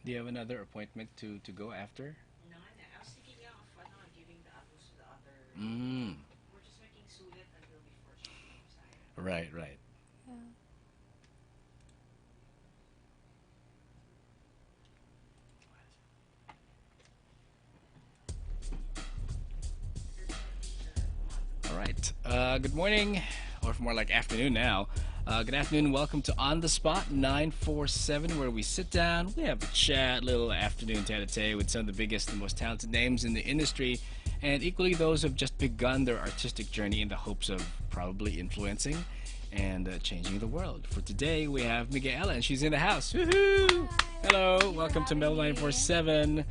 Do you have another appointment to go after? No, I was thinking of giving the apples to the other. Mm. We're just making sulit until before she leaves. Right, right. Yeah. There's already the All tomato. right. Good morning, or more like afternoon now. Good afternoon. Welcome to On the Spot 947, where we sit down, we have a chat, little afternoon tete-a-tete with some of the biggest and most talented names in the industry, and equally those who have just begun their artistic journey in the hopes of probably influencing and changing the world. For today, we have Miguela, and she's in the house. Woohoo! Hi. Hello, Thank you for welcome to having Mel me. 947.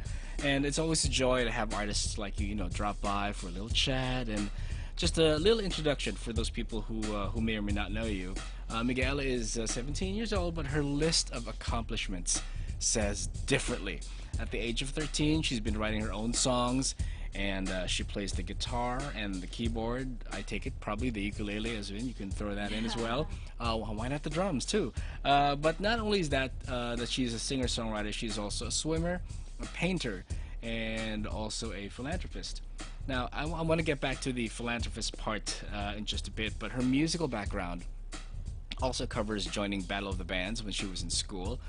And it's always a joy to have artists like you drop by for a little chat and just a little introduction for those people who may or may not know you. Miguela is 17 years old, but her list of accomplishments says differently. At the age of 13, she's been writing her own songs, and she plays the guitar and the keyboard. I take it probably the ukulele as well. You can throw that in as well. Why not the drums too? But not only is that she's a singer-songwriter, she's also a swimmer, a painter, and also a philanthropist. Now, I want to get back to the philanthropist part in just a bit, but her musical background also covers joining Battle of the Bands when she was in school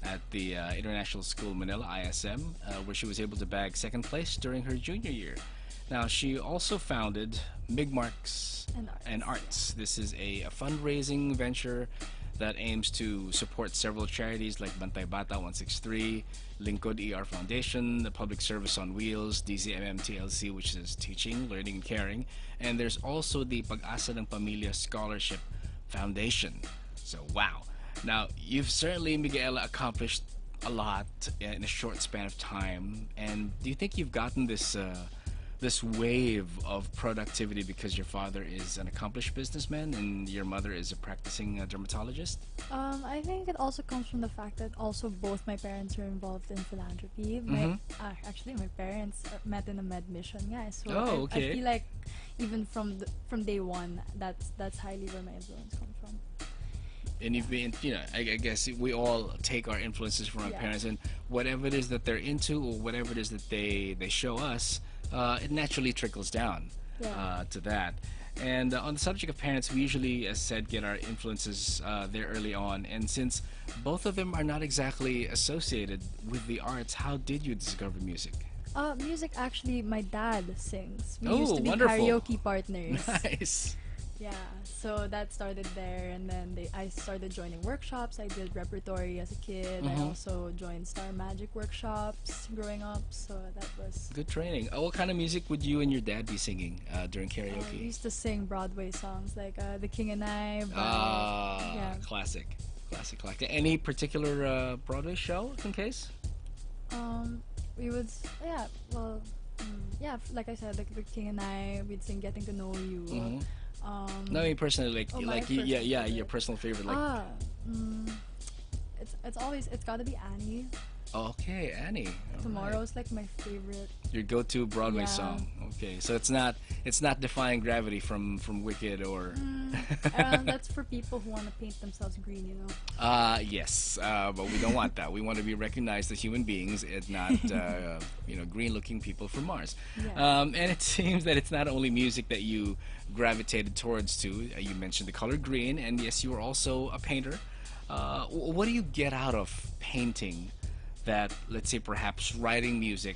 at the International School Manila ISM, where she was able to bag second place during her junior year. Now, she also founded Migmarks And arts. and Arts. This is a fundraising venture that aims to support several charities like Bantay Bata 163, Lingkod ER Foundation, the Public Service on Wheels, DZMM which is Teaching, Learning, and Caring, and there's also the Pag-asa ng Pamilya Scholarship Foundation. So, wow. Now, you've certainly, Miguel, accomplished a lot in a short span of time. And do you think you've gotten this wave of productivity because your father is an accomplished businessman and your mother is a practicing dermatologist? I think it also comes from the fact that also both my parents are involved in philanthropy. Mhm. Actually, my parents met in a med mission, guys. So Oh, I okay. feel like even from day one, that's highly where my influence comes from. And you've been, I guess we all take our influences from our Yeah. parents, and whatever it is that they're into or whatever it is that they show us, it naturally trickles down Yeah. to that. And on the subject of parents, we usually, as said, get our influences there early on. And since both of them are not exactly associated with the arts, how did you discover music? Music actually, my dad sings. We used Oh, to be wonderful. karaoke partners. Nice. Yeah, so that started there, and then I started joining workshops. I did repertory as a kid. I Mhm. also joined Star Magic workshops growing up. So that was. Good training. What kind of music would you and your dad be singing during We karaoke? used to sing Broadway songs like "The King and I" by yeah. Classic. Classic, classic. Any particular Broadway show, in case? Um, we would yeah well yeah, like I said, like "The King and I." We'd sing "Getting to Know You." Mm-hmm. Um, No, I mean personally, Oh, my like personal yeah, yeah, your favorite. personal favorite, like. ah, mm, it's gotta be Annie. Okay, Annie. All right. Tomorrow's like my favorite. Your go-to Broadway Yeah. song. Okay, so it's not Defying Gravity from Wicked or. That's for people who want to paint themselves green, you know. Yes, but we don't want that. We want to be recognized as human beings and not, green-looking people from Mars. Yeah. And it seems that it's not only music that you gravitated towards too. You mentioned the color green, and yes, you are also a painter. What do you get out of painting that, let's say, perhaps writing music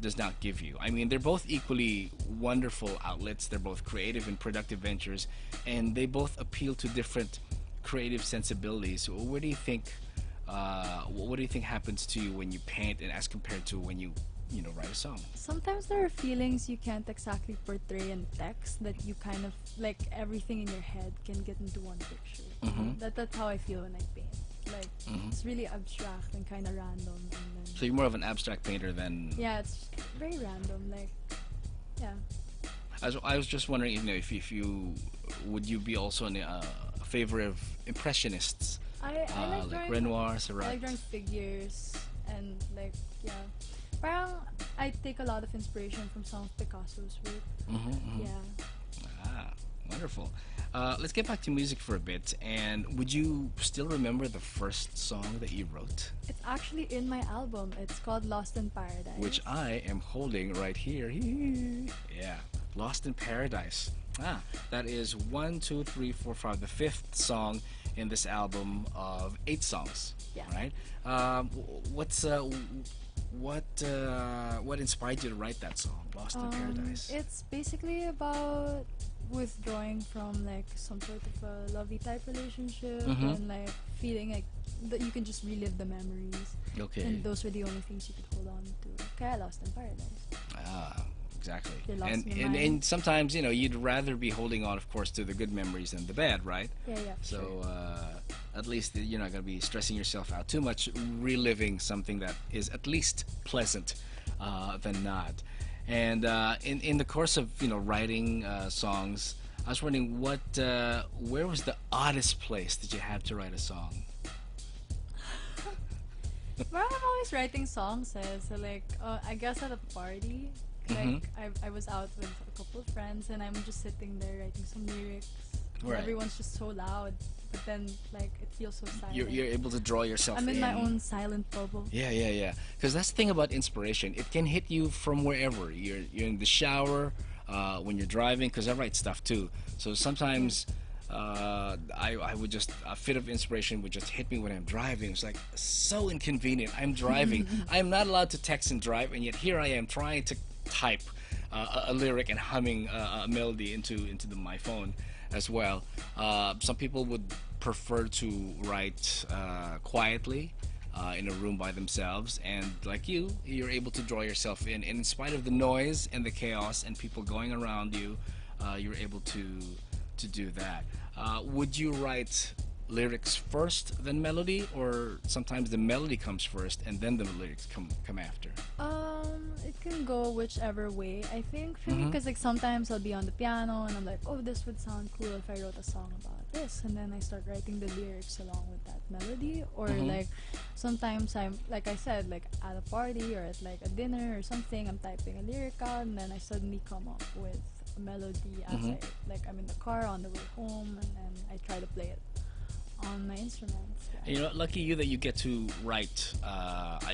does not give you? I mean, they're both equally wonderful outlets. They're both creative and productive ventures, and they both appeal to different creative sensibilities. What do you think? What do you think happens to you when you paint, and as compared to when you write a song? Sometimes there are feelings you can't exactly portray in text that you kind of like everything in your head can get into one picture. Mhm. That's how I feel when I paint. Like Mhm. it's really abstract and kind of random, and then So you're more of an abstract painter than. yeah, it's very random. Like yeah, I was just wondering, if you would you be also a favor of impressionists, I like like drawing. Renoir, I Seurat. like drawing figures and like yeah. Parang I take a lot of inspiration from some of Picasso's work. Mm-hmm, mm-hmm. Yeah. Ah, Wonderful. Let's get back to music for a bit. And would you still remember the first song that you wrote? It's actually in my album. It's called Lost in Paradise. Which I am holding right here. Yeah, Lost in Paradise. Ah, that is one, two, three, four, five, the fifth song in this album of 8 songs. Yeah. Right. What's what inspired you to write that song, Lost in Paradise? It's basically about withdrawing from like some sort of a lovey type relationship and like feeling like that you can just relive the memories. Okay. And those were the only things you could hold on to. Kaya Lost in Paradise. Ah, exactly. You're lost And, in your and mind. and sometimes you'd rather be holding on, of course, to the good memories than the bad, right? Yeah, yeah. So sure. at least you're not going to be stressing yourself out too much, reliving something that is at least pleasant than not. And in the course of writing songs, I was wondering where was the oddest place that you had to write a song? Where I'm always writing songs is so like I guess at a party. Like I was out with a couple of friends and I'm just sitting there writing some lyrics. And Right. everyone's just so loud, but then like it feels so silent. You're able to draw yourself I'm in my own silent bubble. Yeah, yeah, yeah. Because that's the thing about inspiration. It can hit you from wherever. You're in the shower, when you're driving. Because I write stuff too. So sometimes I would just a fit of inspiration would just hit me when I'm driving. It's like so inconvenient. I'm driving. I'm not allowed to text and drive, and yet here I am trying to type a lyric and humming a melody into my phone as well. Some people would prefer to write quietly in a room by themselves, and like you're able to draw yourself in. And in spite of the noise and the chaos and people going around you, you're able to do that. Would you write lyrics first, then melody, or sometimes the melody comes first and then the lyrics come after? It can go whichever way. I think for me, because like sometimes I'll be on the piano and I'm like, oh, this would sound cool if I wrote a song about this, and then I start writing the lyrics along with that melody. Or like sometimes I'm like I said, like at a party or at like a dinner or something, I'm typing a lyric out and then I suddenly come up with a melody as I'm in the car on the way home, and then I try to play it on my instruments. Yeah. Lucky you that you get to write,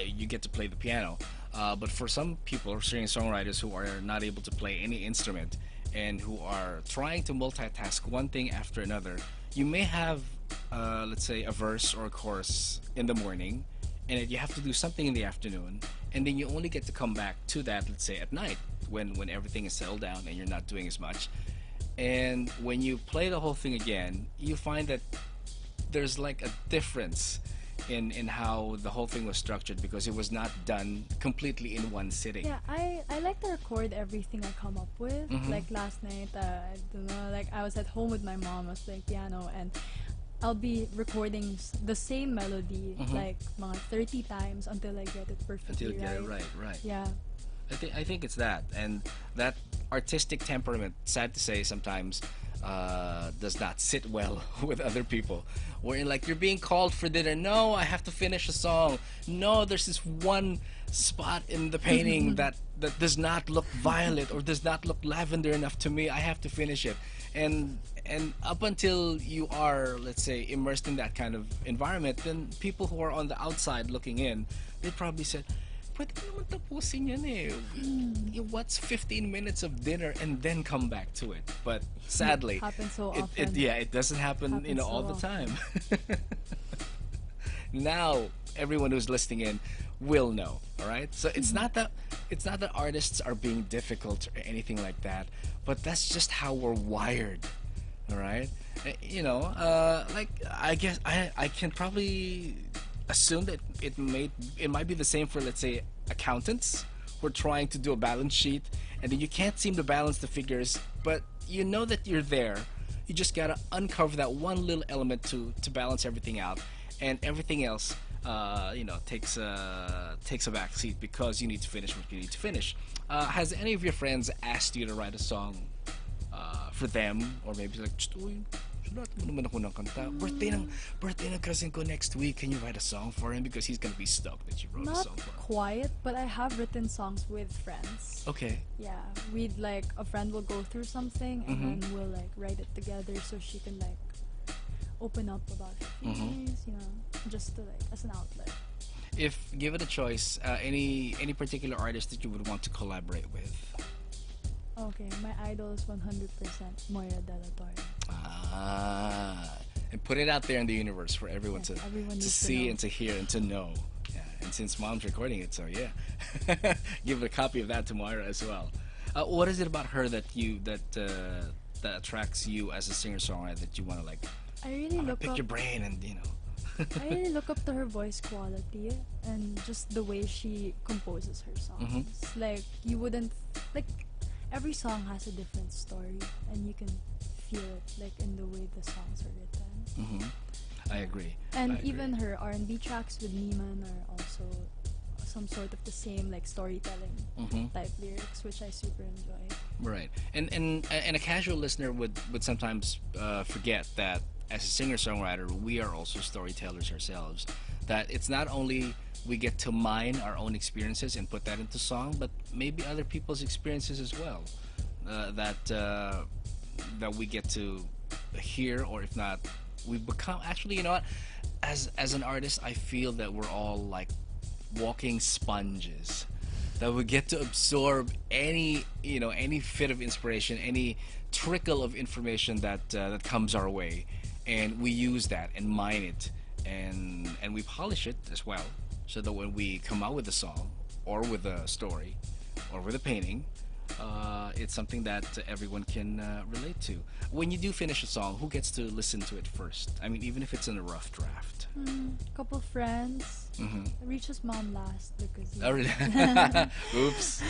you get to play the piano. But for some people, or singer-songwriters who are not able to play any instrument and who are trying to multitask one thing after another, you may have, let's say, a verse or a chorus in the morning, and then you have to do something in the afternoon, and then you only get to come back to that, let's say, at night when everything is settled down and you're not doing as much. And when you play the whole thing again, you find that there's like a difference in how the whole thing was structured because it was not done completely in one sitting. Yeah, I like to record everything I come up with. Like last night, I don't know, like I was at home with my mom, I was playing piano, and I'll be recording the same melody like mga 30 times until I get it perfectly Until you get it right. Yeah. I think it's that, and that artistic temperament, sad to say, sometimes does not sit well with other people. Wherein like you're being called for dinner, no, I have to finish a song. No, there's this one spot in the painting that does not look violet or does not look lavender enough to me. I have to finish it. And up until you are, let's say, immersed in that kind of environment, then people who are on the outside looking in, they probably said, pwede ko naman tapusin yan eh. What's 15 minutes of dinner and then come back to it? But sadly, Happens so it often. doesn't happen Happens all so the time. Now everyone who's listening in will know. All right, so it's not that artists are being difficult or anything like that, but that's just how we're wired. All right, like I guess I can probably assume that it might be the same for, let's say, accountants who are trying to do a balance sheet, and then you can't seem to balance the figures, but you know that you're there. You just gotta uncover that one little element to balance everything out, and everything else takes a back seat because you need to finish what you need to finish. Has any of your friends asked you to write a song for them, or maybe like, sulat mo naman ako ng kanta. Birthday ng cousin ko next week. Can you write a song for him? Because he's gonna be stoked that you wrote a Not song for him. quite, but I have written songs with friends. Okay. Yeah, we'd like a friend will go through something and then we'll like write it together so she can like open up about her feelings, you know, just to like as an outlet. If given a choice, any particular artist that you would want to collaborate with? Okay, my idol is 100% Moira De La Torre. And put it out there in the universe for everyone Yes, everyone to needs to see know. and to hear and to know. Yeah, and since mom's recording it, so yeah, give a copy of that to Moira as well. What is it about her that that attracts you as a singer-songwriter that you want to like I really look pick up. your brain and you know? I really look up to her voice quality and just the way she composes her songs. Like you wouldn't like every song has a different story and you can feel it like in the way the songs are written. I agree. And I agree. even her R&B tracks with Neiman are also some sort of the same like storytelling type lyrics, which I super enjoy. Right, and a casual listener would sometimes forget that as a singer-songwriter, we are also storytellers ourselves. That it's not only we get to mine our own experiences and put that into song, but maybe other people's experiences as well. That we get to hear, or if not, we become. Actually, you know what? As an artist, I feel that we're all like walking sponges, that we get to absorb any any fit of inspiration, any trickle of information that comes our way, and we use that and mine it, and we polish it as well, so that when we come out with a song or with a story or with a painting, it's something that everyone can relate to. When you do finish a song, who gets to listen to it first? I mean, even if it's in a rough draft. Couple friends. Reaches mom last because Oh, really? Oops.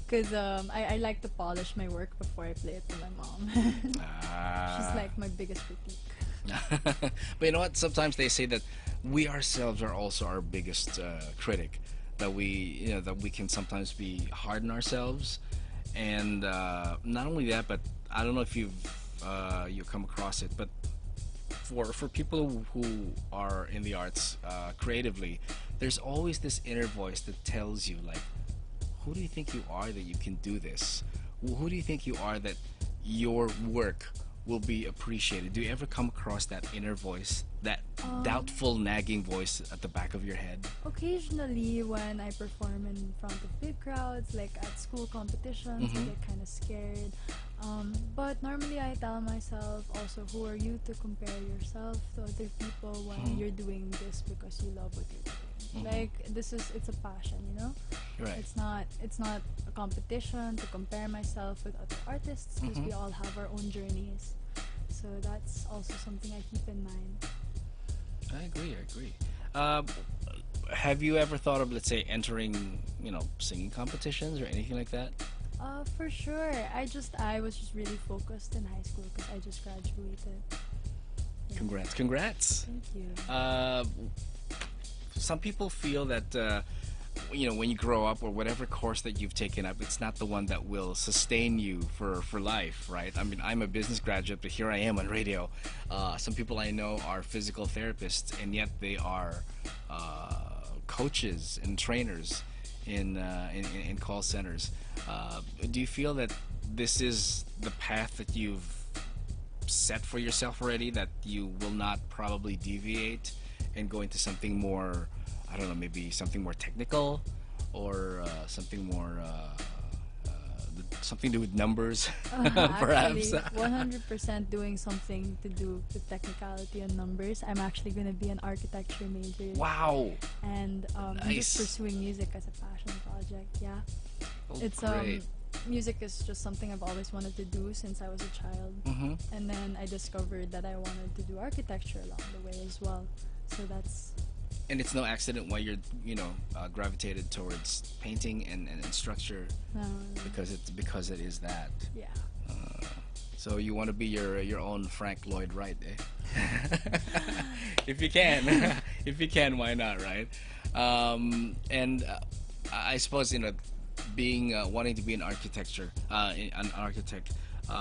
because I like to polish my work before I play it to my mom. She's like my biggest critique. But you know what? Sometimes they say that we ourselves are also our biggest critic. That we can sometimes be hard on ourselves, and not only that, but I don't know if you come across it, but for people who are in the arts creatively, there's always this inner voice that tells you like, who do you think you are that you can do this? Who do you think you are that your work will be appreciated? Do you ever come across that inner voice, that doubtful, nagging voice at the back of your head? Occasionally, when I perform in front of big crowds, like at school competitions, I get kind of scared. But normally, I tell myself also, who are you to compare yourself to other people when you're doing this because you love what you're doing? Like it's a passion, you know. Right. It's not a competition to compare myself with other artists because we all have our own journeys. So that's also something I keep in mind. I agree. Have you ever thought of, let's say, entering, singing competitions or anything like that? For sure. I was just really focused in high school because I just graduated. Yeah. Congrats. Thank you. Some people feel that when you grow up, or whatever course that you've taken up, it's not the one that will sustain you for life, right? I mean, I'm a business graduate, but here I am on radio. Some people I know are physical therapists, and yet they are coaches and trainers in call centers. Do you feel that this is the path that you've set for yourself already, that you will not probably deviate and go into something more, I don't know, maybe something more technical, or something more something to do with numbers, perhaps? Actually, 100% doing something to do with technicality and numbers. I'm actually going to be an architecture major. Wow. And I'm just Nice. pursuing music as a passion project. Yeah. Oh, It's great. music is just something I've always wanted to do since I was a child. And then I discovered that I wanted to do architecture along the way as well. So that's And it's no accident why you're, gravitated towards painting and structure, because it is that. yeah. So you want to be your own Frank Lloyd Wright, eh? If you can, if you can, why not, right? And I suppose being wanting to be an architect,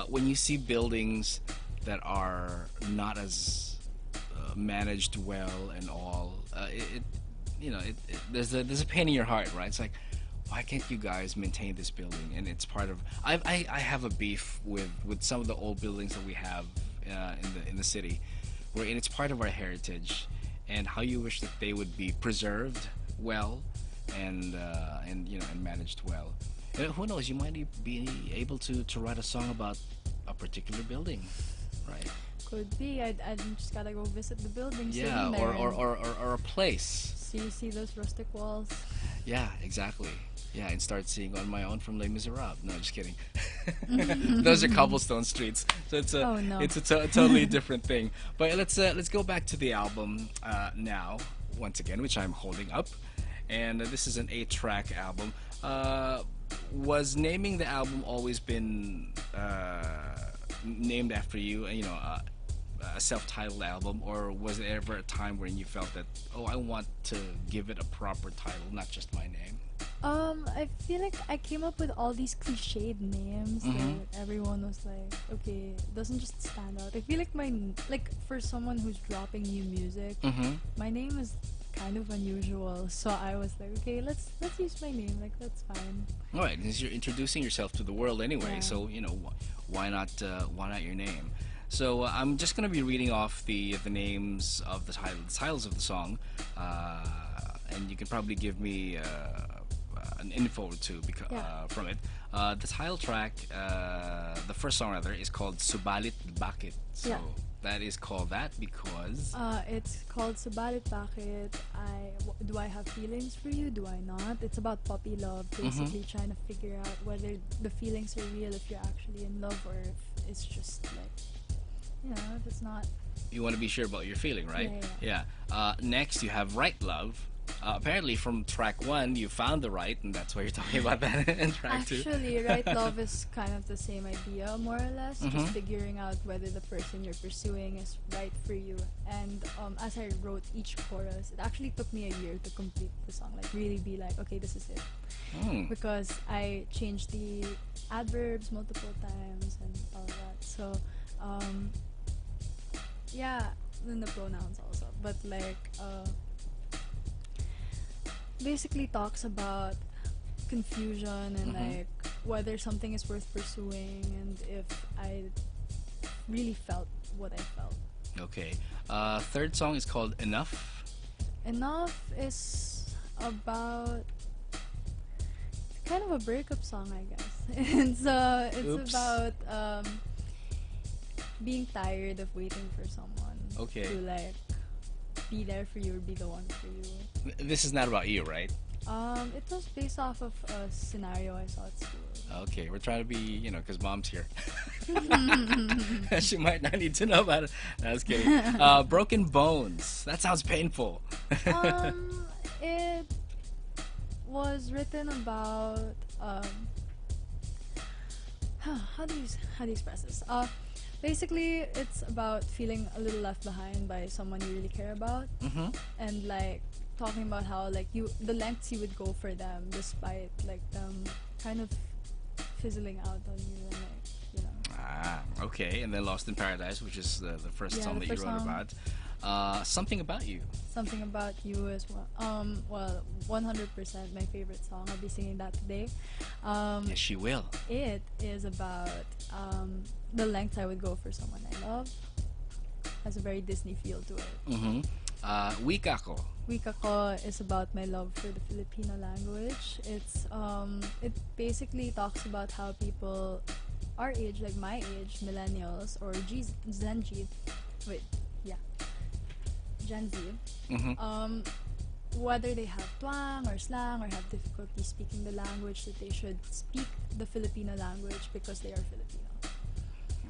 when you see buildings that are not as managed well and all, there's a pain in your heart, right? It's like, why can't you guys maintain this building? And it's part of I have a beef with some of the old buildings that we have in the city, wherein it's part of our heritage, and how you wish that they would be preserved well and managed well. Who knows? You might be able to write a song about a particular building, right? Could be. I just gotta go visit the building. Yeah, sitting there or a place. see those rustic walls. Yeah, exactly. Yeah, and start seeing On My Own from Les Miserables. No, just kidding. Those are cobblestone streets, so it's a Oh, no. totally different thing. But let's go back to the album now once again, which I'm holding up, and this is an 8-track album. Was naming the album always been named after you? A self-titled album, or was there ever a time when you felt that, oh, I want to give it a proper title, not just my name? I feel like I came up with all these cliched names that everyone was like, okay, it doesn't just stand out. I feel like for someone who's dropping new music, my name is kind of unusual. So I was like, okay, let's use my name. Like, that's fine. All right, because you're introducing yourself to the world anyway, Yeah. so why not your name? So I'm just gonna be reading off the names of the titles of the song, and you can probably give me an info or two Yeah. from it. The title track, the first song rather, is called Subalit Bakit. So Yeah. that is called that because It's called Subalit Bakit. Do I have feelings for you? Do I not? It's about puppy love, basically trying to figure out whether the feelings are real, if you're actually in love, or if it's just like, if it's not. you want to be sure about your feeling, right? Yeah, Next, you have Right Love. Apparently, from track 1, you found the right, and that's why you're talking about that in track 2. Actually, Right Love is kind of the same idea, more or less. Just figuring out whether the person you're pursuing is right for you. And as I wrote each chorus, it actually took me a year to complete the song. Like, really be like, okay, this is it. Because I changed the adverbs multiple times and all that. So, yeah, and the pronouns also. But basically talks about confusion and like whether something is worth pursuing, and if I really felt what I felt. Okay. Third song is called Enough. Enough is about kind of a breakup song, I guess. And so it's Oops. about being tired of waiting for someone Okay. to like be there for you or be the one for you. This is not about you, right? It was based off of a scenario I saw at school. Okay, we're trying to be, because Mom's here. She might not need to know about it. No, I was kidding. Broken Bones. That sounds painful. It was written about how do you express this? Basically, it's about feeling a little left behind by someone you really care about, and like talking about how like the lengths you would go for them despite like them kind of fizzling out on you, and Okay. And then Lost in Paradise, which is the first Yeah, song the that you first wrote song. about. Something About You. Something About You as well. Well, 100% my favorite song. I'll be singing that today. Yes, she will. It is about the lengths I would go for someone I love. Has a very Disney feel to it. Weak Ako. Week Ako is about my love for the Filipino language. It basically talks about how people our age, like my age, millennials or Gen Z, Gen Z, whether they have twang or slang or have difficulty speaking the language, that they should speak the Filipino language because they are Filipino.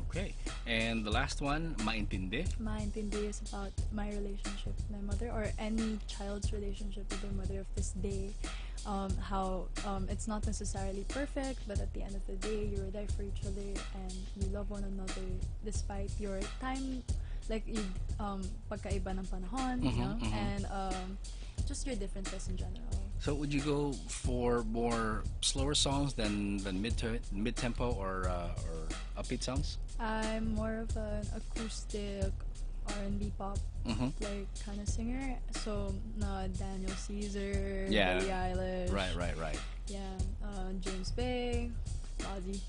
Okay. And the last one, Maintindi. Maintindi is about my relationship with my mother, or any child's relationship with their mother of this day. How it's not necessarily perfect, but at the end of the day, you are there for each other and you love one another despite your time, like pagkaiba ng panahon, and just your differences in general. So would you go for more slower songs than mid tempo or upbeat songs? I'm more of an acoustic R&B pop Mm-hmm. like kind of singer. So Daniel Caesar, Yeah. Billie Eilish, Right. yeah, James Bay, Ozzy.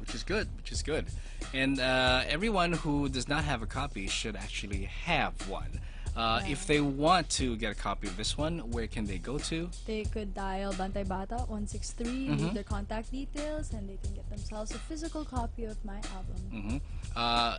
Which is good. Which is good. And everyone who does not have a copy should actually have one. If Yeah. they want to get a copy of this one, where can they go to? They could dial Bantay Bata 163, Mhm. leave their contact details, and they can get themselves a physical copy of my album. Hmm.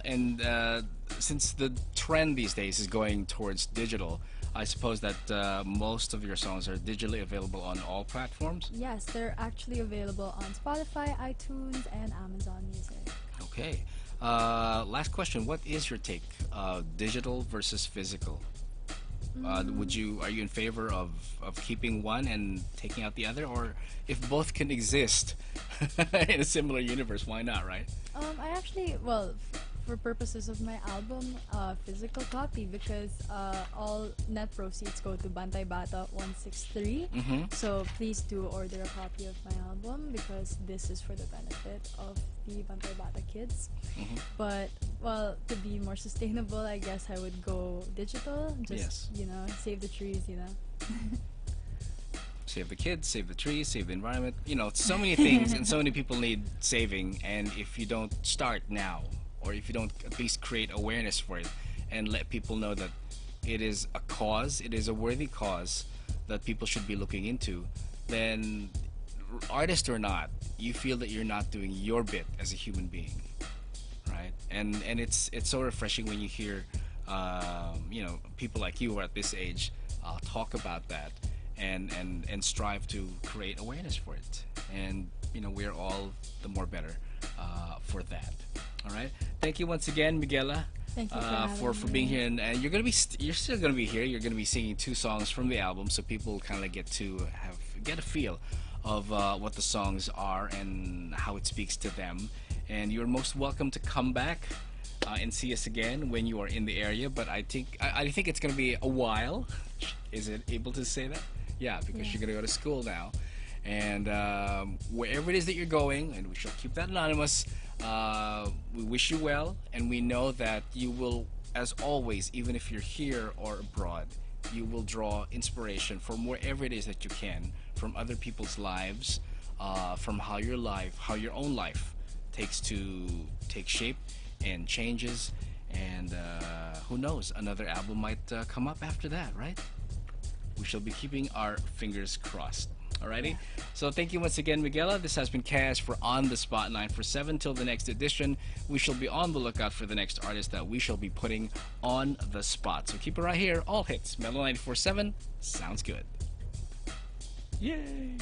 And since the trend these days is going towards digital, I suppose that most of your songs are digitally available on all platforms. Yes, they're actually available on Spotify, iTunes, and Amazon Music. Okay. Last question. What is your take? Digital versus physical? Are you in favor of keeping one and taking out the other, or if both can exist in a similar universe, why not, right? I actually, well, for purposes of my album, physical copy because all net proceeds go to Bantay Bata 163. Mm-hmm. So please do order a copy of my album because this is for the benefit of the Bantay Bata kids. Mm-hmm. But well, to be more sustainable, I guess I would go digital. Just save the trees. Save the kids, save the trees, save the environment. So many things, and so many people need saving. And if you don't start now, or if you don't at least create awareness for it, and let people know that it is a cause, it is a worthy cause that people should be looking into, then artist or not, you feel that you're not doing your bit as a human being, right? And it's so refreshing when you hear, people like you who are at this age talk about that and strive to create awareness for it. And we're all the more better for that. All right. Thank you once again, Miguela, Thank you for being here. And you're gonna be you're still gonna be here. You're gonna be singing 2 songs from the album, so people kind of get a feel of what the songs are and how it speaks to them. And you're most welcome to come back and see us again when you are in the area. But I think it's gonna be a while. Is it able to say that? Yeah, because you're gonna go to school now, and wherever it is that you're going, and we shall keep that anonymous. We wish you well, and we know that you will, as always, even if you're here or abroad, you will draw inspiration from wherever it is that you can, from other people's lives, from how your own life take shape and changes, and who knows, another album might come up after that, right? We shall be keeping our fingers crossed. Alrighty? So thank you once again, Miguela. This has been Cash for On The Spot 947. Till the next edition, we shall be on the lookout for the next artist that we shall be putting on the spot. So keep it right here. All hits. Mellow 94.7. Sounds good. Yay!